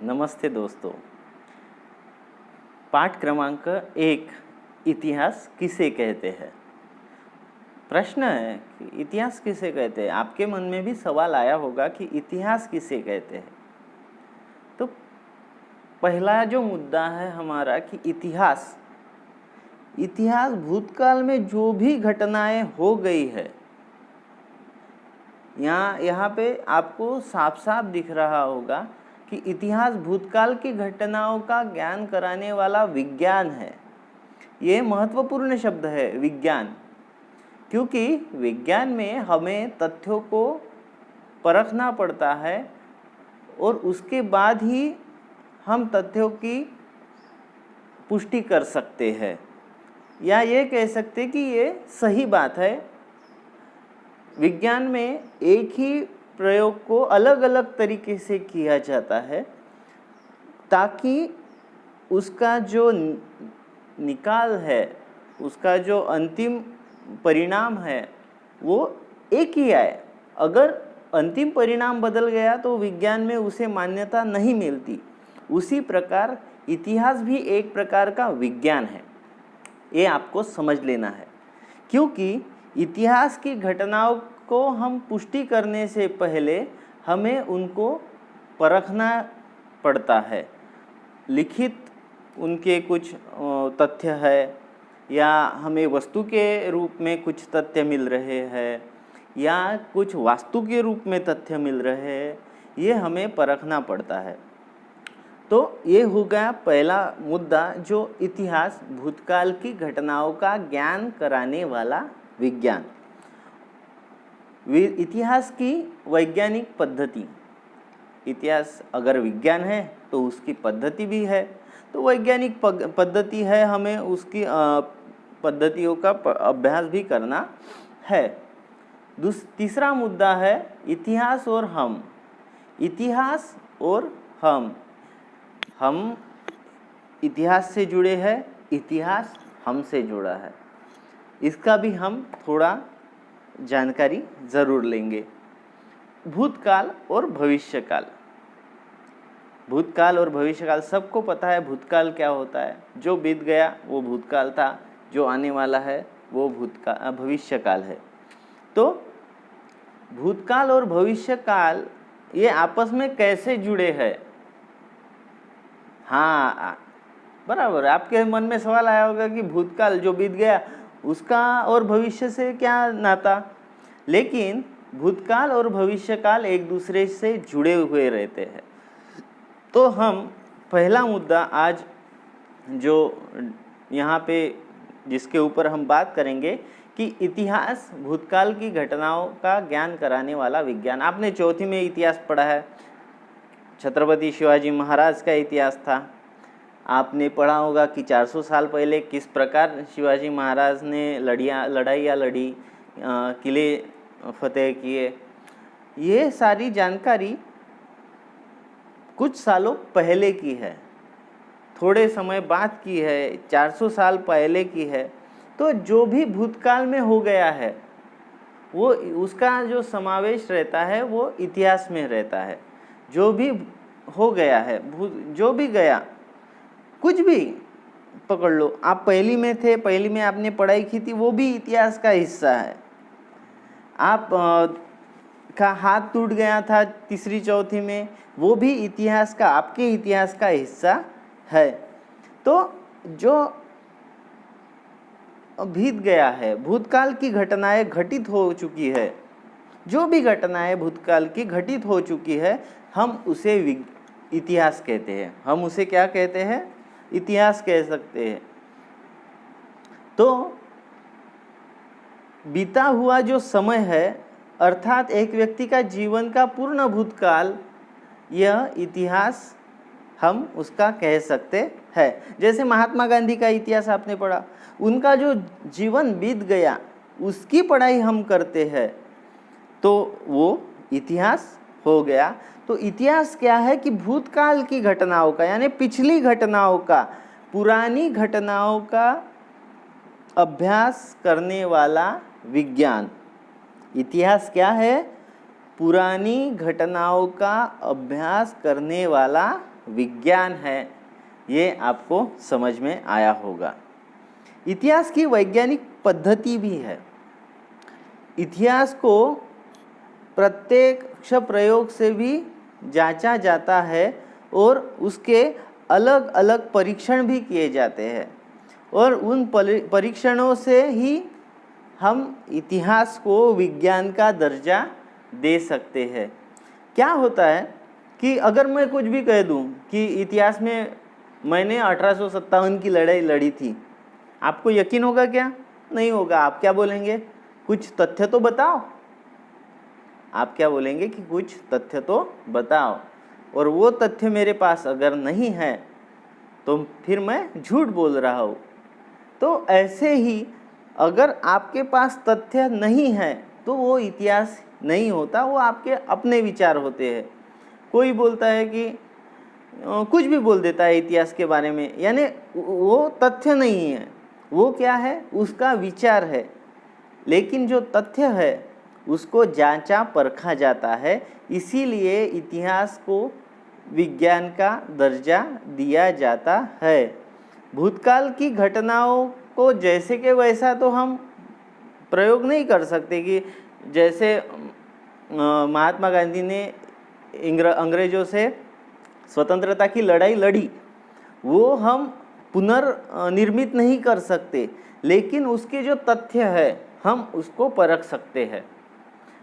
नमस्ते दोस्तों। पाठ क्रमांक 1 इतिहास किसे कहते हैं। प्रश्न है कि इतिहास किसे कहते हैं। आपके मन में भी सवाल आया होगा कि इतिहास किसे कहते हैं। तो पहला जो मुद्दा है हमारा कि इतिहास भूतकाल में जो भी घटनाएं हो गई है, यहाँ पे आपको साफ साफ दिख रहा होगा कि इतिहास भूतकाल की घटनाओं का ज्ञान कराने वाला विज्ञान है। ये महत्वपूर्ण शब्द है विज्ञान, क्योंकि विज्ञान में हमें तथ्यों को परखना पड़ता है और उसके बाद ही हम तथ्यों की पुष्टि कर सकते हैं, या ये कह सकते कि ये सही बात है। विज्ञान में एक ही प्रयोग को अलग अलग तरीके से किया जाता है ताकि उसका जो निकाल है, उसका जो अंतिम परिणाम है वो एक ही आए। अगर अंतिम परिणाम बदल गया तो विज्ञान में उसे मान्यता नहीं मिलती। उसी प्रकार इतिहास भी एक प्रकार का विज्ञान है, ये आपको समझ लेना है। क्योंकि इतिहास की घटनाओं को हम पुष्टि करने से पहले हमें उनको परखना पड़ता है। लिखित उनके कुछ तथ्य है या हमें वस्तु के रूप में कुछ तथ्य मिल रहे हैं या कुछ वास्तु के रूप में तथ्य मिल रहे हैं, ये हमें परखना पड़ता है। तो ये हो गया पहला मुद्दा, जो इतिहास भूतकाल की घटनाओं का ज्ञान कराने वाला विज्ञान। इतिहास की वैज्ञानिक पद्धति। इतिहास अगर विज्ञान है तो उसकी पद्धति भी है, तो वैज्ञानिक पद्धति है, हमें उसकी पद्धतियों का अभ्यास भी करना है। तीसरा मुद्दा है इतिहास और हम। इतिहास और हम इतिहास से जुड़े हैं, इतिहास हमसे जुड़ा है। इसका भी हम थोड़ा जानकारी जरूर लेंगे। भूतकाल और भविष्यकाल। भूतकाल और भविष्यकाल सबको पता है भूतकाल क्या होता है। जो बीत गया वो भूतकाल था, जो आने वाला है वो भविष्यकाल है। तो भूतकाल और भविष्यकाल ये आपस में कैसे जुड़े हैं। हाँ बराबर, आपके मन में सवाल आया होगा कि भूतकाल जो बीत गया उसका और भविष्य से क्या नाता। लेकिन भूतकाल और भविष्यकाल एक दूसरे से जुड़े हुए रहते हैं। तो हम पहला मुद्दा आज जो यहाँ पे जिसके ऊपर हम बात करेंगे कि इतिहास भूतकाल की घटनाओं का ज्ञान कराने वाला विज्ञान। आपने चौथी में इतिहास पढ़ा है, छत्रपति शिवाजी महाराज का इतिहास था। आपने पढ़ा होगा कि 400 साल पहले किस प्रकार शिवाजी महाराज ने लड़ाइयाँ लड़ी, किले फतेह किए। ये सारी जानकारी कुछ सालों पहले की है, थोड़े समय बाद की है, 400 साल पहले की है। तो जो भी भूतकाल में हो गया है वो उसका जो समावेश रहता है वो इतिहास में रहता है। जो भी हो गया है, जो भी गया, कुछ भी पकड़ लो। आप पहली में थे, पहली में आपने पढ़ाई की थी, वो भी इतिहास का हिस्सा है। आप का हाथ टूट गया था तीसरी चौथी में, वो भी इतिहास का, आपके इतिहास का हिस्सा है। तो जो बीत गया है, भूतकाल की घटनाएं घटित हो चुकी है, जो भी घटनाएं भूतकाल की घटित हो चुकी है, हम उसे इतिहास कहते हैं। हम उसे क्या कहते हैं? इतिहास कह सकते हैं। तो बीता हुआ जो समय है, अर्थात एक व्यक्ति का जीवन का पूर्ण भूतकाल, यह इतिहास हम उसका कह सकते हैं। जैसे महात्मा गांधी का इतिहास आपने पढ़ा, उनका जो जीवन बीत गया उसकी पढ़ाई हम करते हैं, तो वो इतिहास हो गया। तो इतिहास क्या है कि भूतकाल की घटनाओं का, यानी पिछली घटनाओं का, पुरानी घटनाओं का अभ्यास करने वाला विज्ञान। इतिहास क्या है? पुरानी घटनाओं का अभ्यास करने वाला विज्ञान है, ये आपको समझ में आया होगा। इतिहास की वैज्ञानिक पद्धति भी है। इतिहास को प्रत्यक्ष प्रयोग से भी जांचा जाता है और उसके अलग अलग परीक्षण भी किए जाते हैं, और उन परीक्षणों से ही हम इतिहास को विज्ञान का दर्जा दे सकते हैं। क्या होता है कि अगर मैं कुछ भी कह दूं कि इतिहास में मैंने 1857 की लड़ाई लड़ी थी, आपको यकीन होगा क्या? नहीं होगा। आप क्या बोलेंगे? कुछ तथ्य तो बताओ। आप क्या बोलेंगे कि कुछ तथ्य तो बताओ, और वो तथ्य मेरे पास अगर नहीं है तो फिर मैं झूठ बोल रहा हूँ। तो ऐसे ही अगर आपके पास तथ्य नहीं है तो वो इतिहास नहीं होता, वो आपके अपने विचार होते हैं। कोई बोलता है कि कुछ भी बोल देता है इतिहास के बारे में, यानी वो तथ्य नहीं है, वो क्या है? उसका विचार है। लेकिन जो तथ्य है उसको जांचा परखा जाता है, इसीलिए इतिहास को विज्ञान का दर्जा दिया जाता है। भूतकाल की घटनाओं को जैसे के वैसा तो हम प्रयोग नहीं कर सकते कि जैसे महात्मा गांधी ने अंग्रेजों से स्वतंत्रता की लड़ाई लड़ी, वो हम पुनर्निर्मित नहीं कर सकते, लेकिन उसके जो तथ्य है हम उसको परख सकते हैं।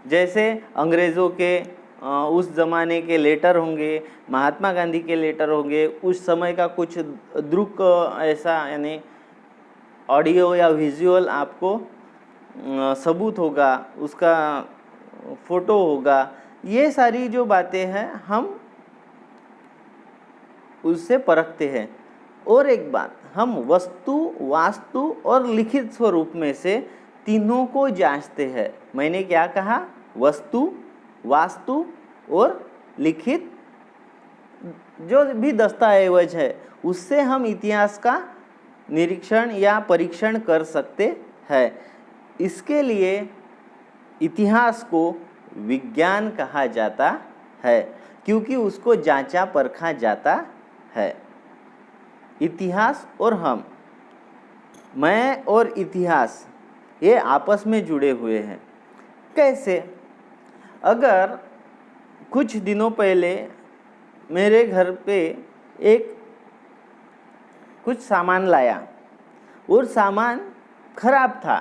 जैसे अंग्रेज़ों के उस ज़माने के लेटर होंगे, महात्मा गांधी के लेटर होंगे, उस समय का कुछ दृक ऐसा यानी ऑडियो या विजुअल आपको सबूत होगा, उसका फ़ोटो होगा, ये सारी जो बातें हैं हम उससे परखते हैं। और एक बात, हम वस्तु, वास्तु और लिखित स्वरूप में से तीनों को जांचते हैं। मैंने क्या कहा? वस्तु, वास्तु और लिखित जो भी दस्तावेज है उससे हम इतिहास का निरीक्षण या परीक्षण कर सकते हैं। इसके लिए इतिहास को विज्ञान कहा जाता है, क्योंकि उसको जांचा परखा जाता है। इतिहास और हम, मैं और इतिहास, ये आपस में जुड़े हुए हैं। कैसे? अगर कुछ दिनों पहले मेरे घर पे एक कुछ सामान लाया और सामान खराब था,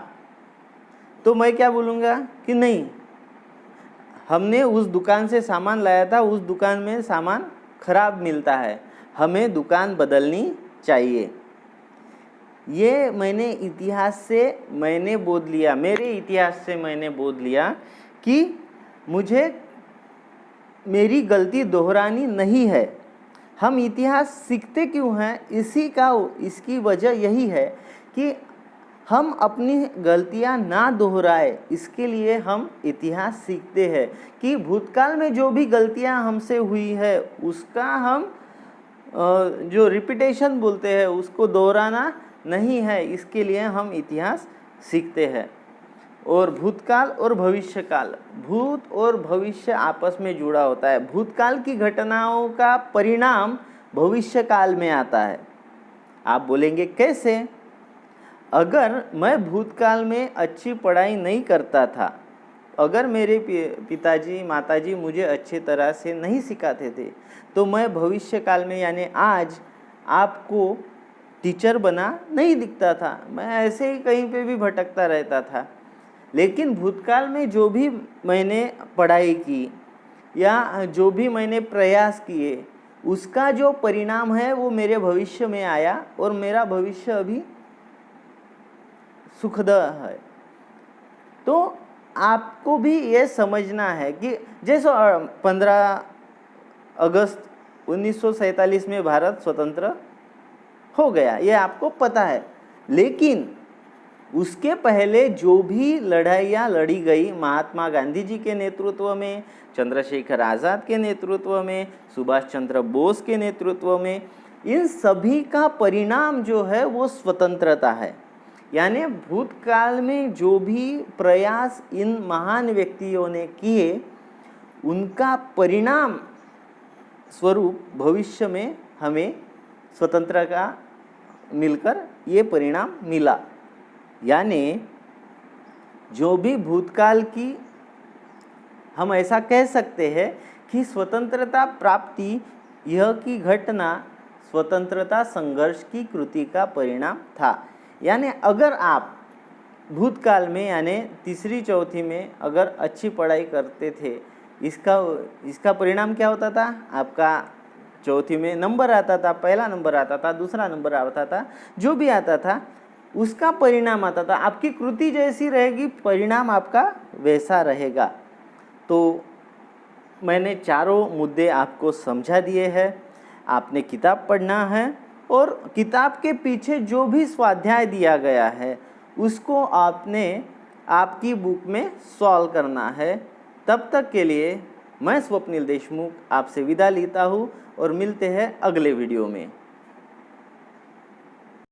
तो मैं क्या बोलूँगा कि नहीं, हमने उस दुकान से सामान लाया था, उस दुकान में सामान खराब मिलता है, हमें दुकान बदलनी चाहिए। ये मैंने इतिहास से मैंने बोध लिया, मेरे इतिहास से मैंने बोध लिया कि मुझे मेरी गलती दोहरानी नहीं है। हम इतिहास सीखते क्यों हैं? इसकी वजह यही है कि हम अपनी गलतियां ना दोहराए, इसके लिए हम इतिहास सीखते हैं कि भूतकाल में जो भी गलतियां हमसे हुई है उसका हम जो रिपीटेशन बोलते हैं उसको दोहराना नहीं है, इसके लिए हम इतिहास सीखते हैं। और भूतकाल और भविष्यकाल, भूत और भविष्य आपस में जुड़ा होता है। भूतकाल की घटनाओं का परिणाम भविष्यकाल में आता है। आप बोलेंगे कैसे? अगर मैं भूतकाल में अच्छी पढ़ाई नहीं करता था, अगर मेरे पिताजी माताजी मुझे अच्छी तरह से नहीं सिखाते थे, तो मैं भविष्यकाल में यानी आज आपको टीचर बना नहीं दिखता था, मैं ऐसे ही कहीं पे भी भटकता रहता था। लेकिन भूतकाल में जो भी मैंने पढ़ाई की या जो भी मैंने प्रयास किए, उसका जो परिणाम है वो मेरे भविष्य में आया, और मेरा भविष्य अभी सुखद है। तो आपको भी ये समझना है कि जैसे 15 अगस्त 1947 में भारत स्वतंत्र हो गया, ये आपको पता है। लेकिन उसके पहले जो भी लड़ाइयाँ लड़ी गई महात्मा गांधी जी के नेतृत्व में, चंद्रशेखर आज़ाद के नेतृत्व में, सुभाष चंद्र बोस के नेतृत्व में, इन सभी का परिणाम जो है वो स्वतंत्रता है। यानी भूतकाल में जो भी प्रयास इन महान व्यक्तियों ने किए, उनका परिणाम स्वरूप भविष्य में हमें स्वतंत्रता का मिलकर ये परिणाम मिला। यानी जो भी भूतकाल की, हम ऐसा कह सकते हैं कि स्वतंत्रता प्राप्ति यह की घटना स्वतंत्रता संघर्ष की कृति का परिणाम था। यानी अगर आप भूतकाल में यानी तीसरी चौथी में अगर अच्छी पढ़ाई करते थे, इसका परिणाम क्या होता था? आपका चौथी में नंबर आता था, पहला नंबर आता था, दूसरा नंबर आता था, जो भी आता था उसका परिणाम आता था। आपकी कृति जैसी रहेगी, परिणाम आपका वैसा रहेगा। तो मैंने चारों मुद्दे आपको समझा दिए हैं। आपने किताब पढ़ना है और किताब के पीछे जो भी स्वाध्याय दिया गया है उसको आपने आपकी बुक में सॉल्व करना है। तब तक के लिए मैं स्वप्निल देशमुख आपसे विदा लेता हूँ और मिलते हैं अगले वीडियो में।